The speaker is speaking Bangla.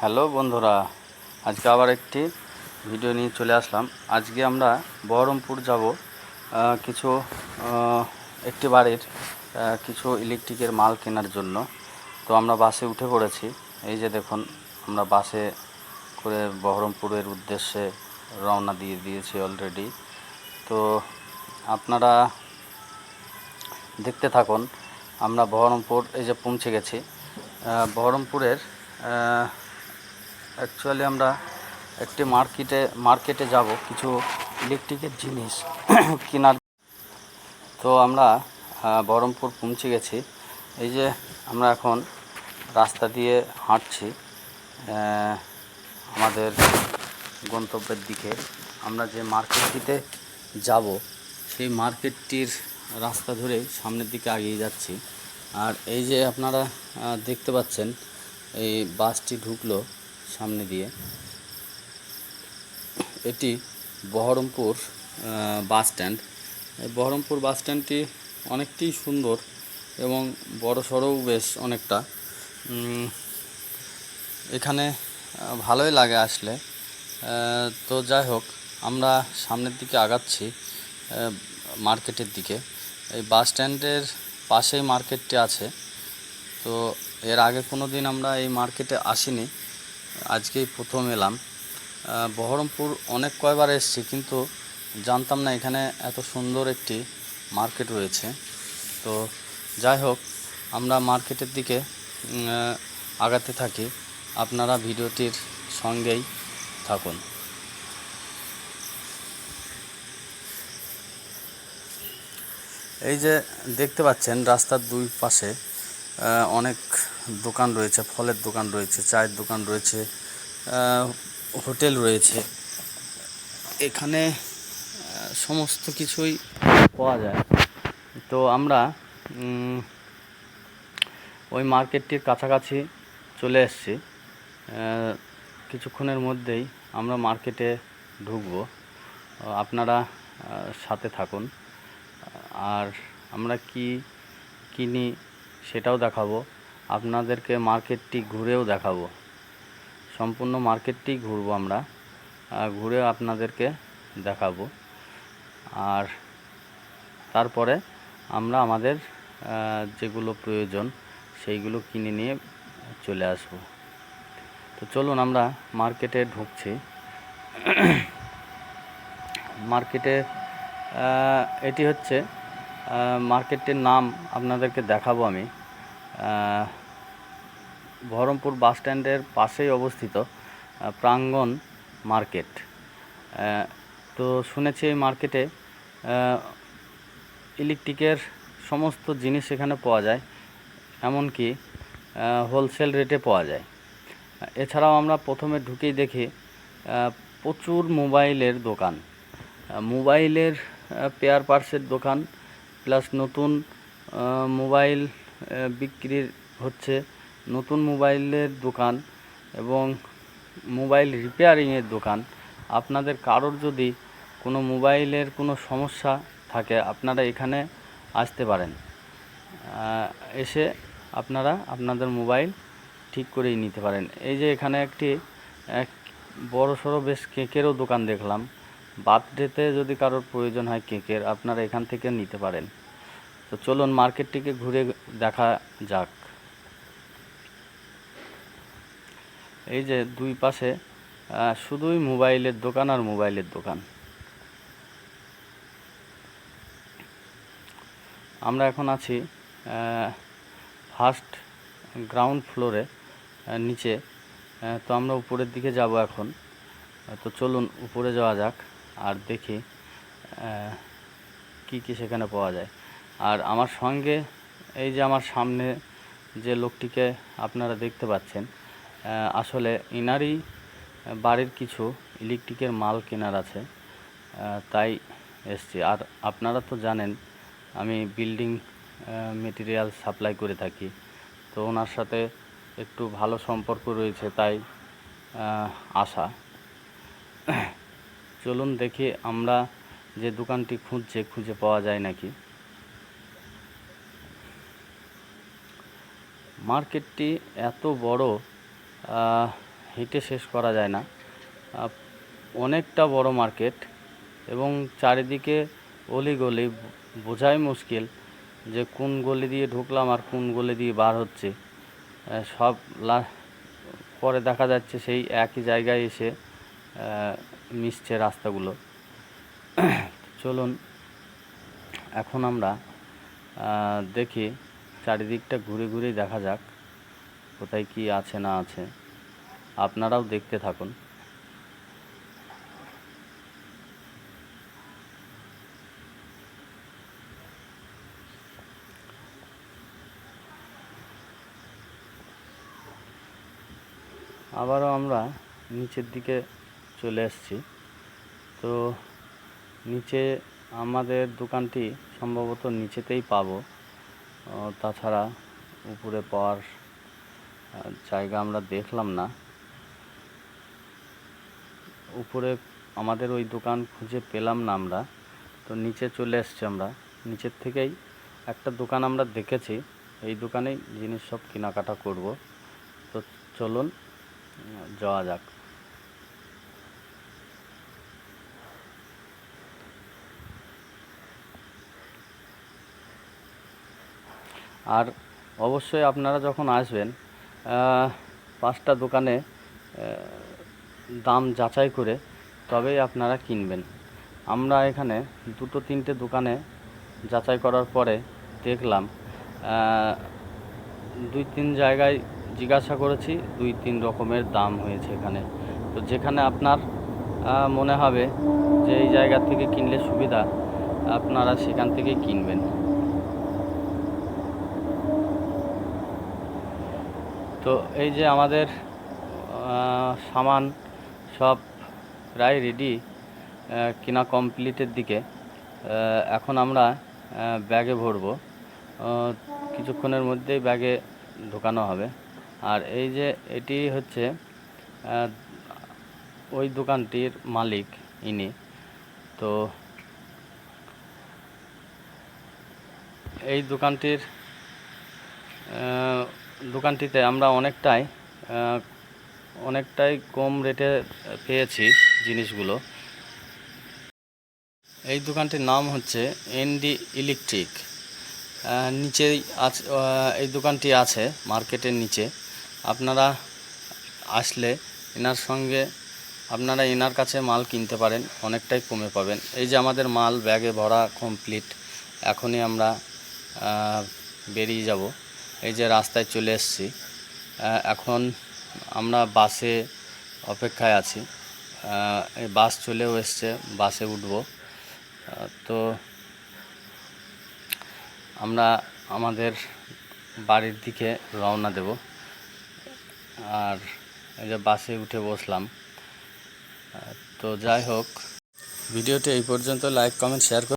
হ্যালো বন্ধুরা, আজকে আবার একটি ভিডিও নিয়ে চলে আসলাম। আজকে আমরা বহরমপুর যাব কিছু একটি বাড়ির কিছু ইলেকট্রিকের মাল কেনার জন্য। তো আমরা বাসে উঠে পড়েছি। এই যে দেখুন, আমরা বাসে করে বহরমপুরের উদ্দেশ্যে রওনা দিয়ে দিয়েছি অলরেডি। তো আপনারা দেখতে থাকুন। আমরা বহরমপুর এই যে পৌঁছে গেছি। বহরমপুরের অ্যাকচুয়ালি আমরা একটি মার্কেটে যাব কিছু ইলেকট্রিকের জিনিস কেনার। তো আমরা বহরমপুর পৌঁছে গেছি। এই যে আমরা এখন রাস্তা দিয়ে হাঁটছি আমাদের গন্তব্যের দিকে। আমরা যে মার্কেটটিতে যাব সেই মার্কেটটির রাস্তা ধরে সামনের দিকে এগিয়ে যাচ্ছি। আর এই যে আপনারা দেখতে পাচ্ছেন, এই বাসটি ঢুকলো সামনে দিয়ে। এটি বহরমপুর বাস স্ট্যান্ড। এই বহরমপুর বাস স্ট্যান্ডটি অনেকটাই সুন্দর এবং বড়সড়ও বেশ অনেকটা। এখানে ভালোই লাগে আসলে। তো যাই হোক, আমরা সামনের দিকে আগাচ্ছি মার্কেটের দিকে। এই বাস স্ট্যান্ডের পাশেই মার্কেটটি আছে। তো এর আগে কোনো দিন আমরা এই মার্কেটে আসিনি, আজকেই প্রথম এলাম। বহরমপুর অনেক কয়বার এসেছি, কিন্তু জানতাম না এখানে এত সুন্দর একটি মার্কেট রয়েছে। তো যাই হোক, আমরা মার্কেটের দিকে আগাতে থাকি। আপনারা ভিডিওটির সঙ্গেই থাকুন। এই যে দেখতে পাচ্ছেন, রাস্তার দুই পাশে অনেক দোকান রয়েছে। ফলের দোকান রয়েছে, চায়ের দোকান রয়েছে, হোটেল রয়েছে। এখানে সমস্ত কিছুই পাওয়া যায়। তো আমরা ওই মার্কেটটির কাছাকাছি চলে এসেছি। কিছুক্ষণের মধ্যেই আমরা মার্কেটে ঢুকবো। আপনারা সাথে থাকুন। আর আমরা কি কিনি সেটাও দেখাবো, আপনাদেরকে মার্কেটটি ঘুরেও দেখাবো। সম্পূর্ণ মার্কেটটি ঘুরবো আমরা, ঘুরে আপনাদেরকে দেখাবো। আর তারপরে আমরা আমাদের যেগুলো প্রয়োজন সেইগুলো কিনে নিয়ে চলে আসব। তো চলুন, আমরা মার্কেটে ঢুকছি। মার্কেটে এটি হচ্ছে মার্কেটটির নাম আপনাদেরকে দেখাবো আমি। বহরমপুর বাস স্ট্যান্ডের পাশেই অবস্থিত প্রাঙ্গণ মার্কেট। তো শুনেছি এই মার্কেটে ইলেকট্রিকের সমস্ত জিনিস এখানে পাওয়া যায়, এমনকি হোলসেল রেটে পাওয়া যায়। এছাড়াও আমরা প্রথমে ঢুকেই দেখি প্রচুর মোবাইলের দোকান, মোবাইলের পেয়ার পার্টসের দোকান, প্লাস নতুন মোবাইল বিক্রির হচ্ছে, নতুন মোবাইলের দোকান এবং মোবাইল রিপেয়ারিংয়ের দোকান। আপনাদের কারোর যদি কোনো মোবাইলের কোনো সমস্যা থাকে, আপনারা এখানে আসতে পারেন। এসে আপনারা আপনাদের মোবাইল ঠিক করেই নিতে পারেন। এই যে এখানে একটি বড়সড় বেশ কেকেরও দোকান দেখলাম। বার্থডেতে যদি কারোর প্রয়োজন হয় কেকের, আপনারা এখান থেকে নিতে পারেন। তো চলুন মার্কেটটিকে ঘুরে দেখা যাক। এই যে দুই পাশে শুধুই মোবাইলের দোকান আর মোবাইলের দোকান। আমরা এখন আছি ফার্স্ট গ্রাউন্ড ফ্লোরে, নিচে। তো আমরা উপরের দিকে যাব এখন। তো চলুন উপরে যাওয়া যাক আর দেখি কি কি সেখানে পাওয়া যায়। আর আমার সঙ্গে এই যে আমার সামনে যে লোকটিকে আপনারা দেখতে পাচ্ছেন, আসলে ইনারই বাড়ির কিছু ইলেকট্রিকের মাল কেনার আছে, তাই এসছি। আর আপনারা তো জানেন আমি বিল্ডিং মেটেরিয়াল সাপ্লাই করে থাকি। তো ওনার সাথে একটু ভালো সম্পর্ক রয়েছে, তাই আসা। চলুন দেখি আমরা যে দোকানটি খুঁজে পাওয়া যায় নাকি। মার্কেটটি এত বড়, হেঁটে শেষ করা যায় না। অনেকটা বড় মার্কেট এবং চারিদিকে অলিগলি, বোঝাই মুশকিল যে কোন গলি দিয়ে ঢুকলাম আর কোন গলি দিয়ে বার হচ্ছে। সব পরে দেখা যাচ্ছে সেই একই জায়গায় এসে মিশছে রাস্তাগুলো। চলুন এখন আমরা দেখি, চারিদিকটা ঘুরে ঘুরে দেখা যাক কোথায় কি আছে না আছে। আপনারাও দেখতে থাকুন। আবারও আমরা নিচের দিকে চলে এসেছি। তো নিচে আমাদের দোকানটি সম্ভবত নিচেতেই পাবো, তাছাড়া উপরে পাওয়ার জায়গা আমরা দেখলাম না। উপরে আমাদের ওই দোকান খুঁজে পেলাম না আমরা, তো নিচে চলে এসেছি আমরা। নিচের থেকেই একটা দোকান আমরা দেখেছি, এই দোকানেই জিনিস সব কেনাকাটা করব। তো চলুন যাওয়া যাক। আর অবশ্যই আপনারা যখন আসবেন 5টা দোকানে দাম যাচাই করে তবেই আপনারা কিনবেন। আমরা এখানে 2-3টে দোকানে যাচাই করার পরে দেখলাম 2-3 জায়গায় জিজ্ঞাসা করেছি, 2-3 রকমের দাম হয়েছে এখানে। তো যেখানে আপনার মনে হবে যে এই জায়গা থেকে কিনলে সুবিধা, আপনারা সেখান থেকেই কিনবেন। তো এই যে আমাদের সামান সব প্রায় রেডি, কেনা কমপ্লিটের দিকে। এখন আমরা ব্যাগে ভরবো, কিছুক্ষণের মধ্যেই ব্যাগে ঢোকানো হবে। আর এই যে এটি হচ্ছে ওই দোকানটির মালিক, ইনি। তো এই দোকানটিতে আমরা অনেকটাই কম রেটে পেয়েছি জিনিসগুলো। এই দোকানটির নাম হচ্ছে এনডি ইলেকট্রিক। নিচেই আছে, এই দোকানটি আছে মার্কেটের নিচে। আপনারা আসলে এনার কাছে মাল কিনতে পারেন, অনেকটাই কমে পাবেন। এই যে আমাদের মাল ব্যাগে ভরা কমপ্লিট, এখনই আমরা বেরিয়ে যাব। এই যে রাস্তায় চলে এসেছি, এখন আমরা বাসে অপেক্ষায় আছি। এই বাস চলেও এসছে, বাসে উঠব। তো আমরা আমাদের বাড়ির দিকে রওনা দেব। আর এই যে বাসে উঠে বসলাম। তো যাই হোক, ভিডিওটি এই পর্যন্ত। Like, comment, share